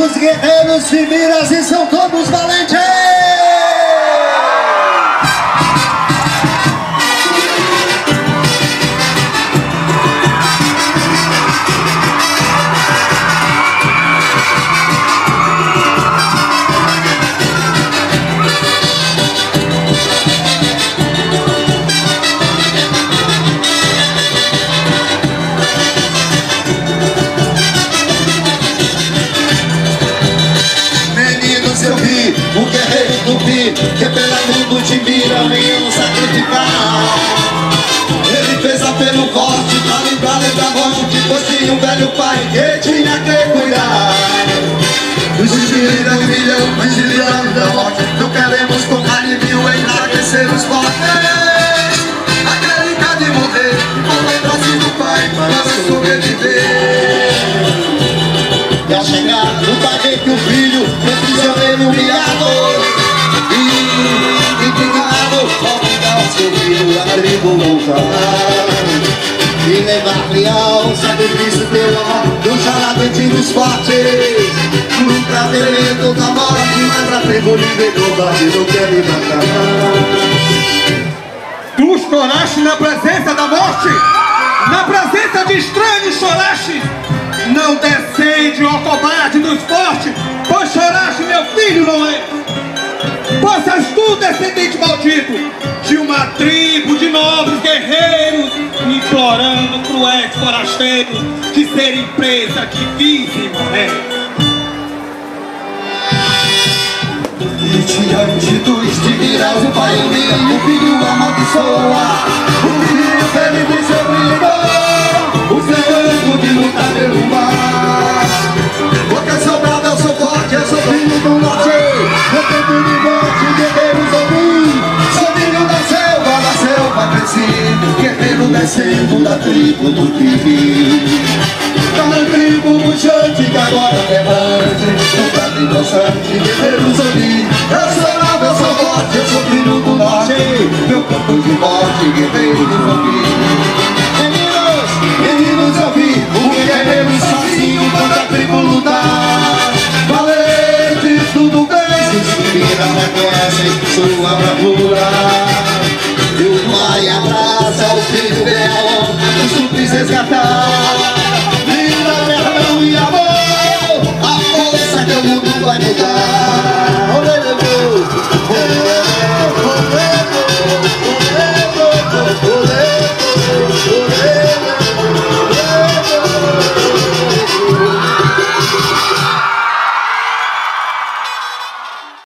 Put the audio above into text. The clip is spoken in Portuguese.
Os guerreiros de Minas e são todos valentes! Eu vi o guerreiro do Pi, que pela mundo de mira veio sacrificar. Ele fez apelo forte pra livrar da morte, pois tinha um velho pai que tinha que cuidar. Os mira de milhão, mas de milhão da morte, não queremos com carne vil enraquecer os fortes. Aquele que há de morrer, com lembrança do pai, para sobreviver. E ao chegar no pai que o filho foi prisioneiro humilhado e indignado, convidar o seu filho a tribo voltar e levar-lhe ao sacrifício teu amor do xaradete dos fortes, no tratamento da morte, mas a tribo livre do bate não quer me matar. Tu choraste na presença da morte, na presença de estranhos choraste. Não descende, ó cobarde dos fortes, pois choraste, meu filho, não é? Pois és tu, descendente maldito, de uma tribo de nobres guerreiros, implorando cruéis forasteiros de serem presa que vivem morrer. E diante dos divirás o pai humilha, o filho amaldiçoa, o filho feliz de seu brilho. O segredo de lutar pelo mar, porque sou bravo, eu sou forte, eu sou filho do norte. No tempo de morte, guerreiros ouvi, sou filho da selva cresci, guerreiro descendo da tribo do Pi. Da tribo puxante que agora levante, no prato inocente, guerreiros ouvi. Eu sou bravo, eu sou forte, eu sou filho do norte. Meu campo de morte, guerreiros ouvi.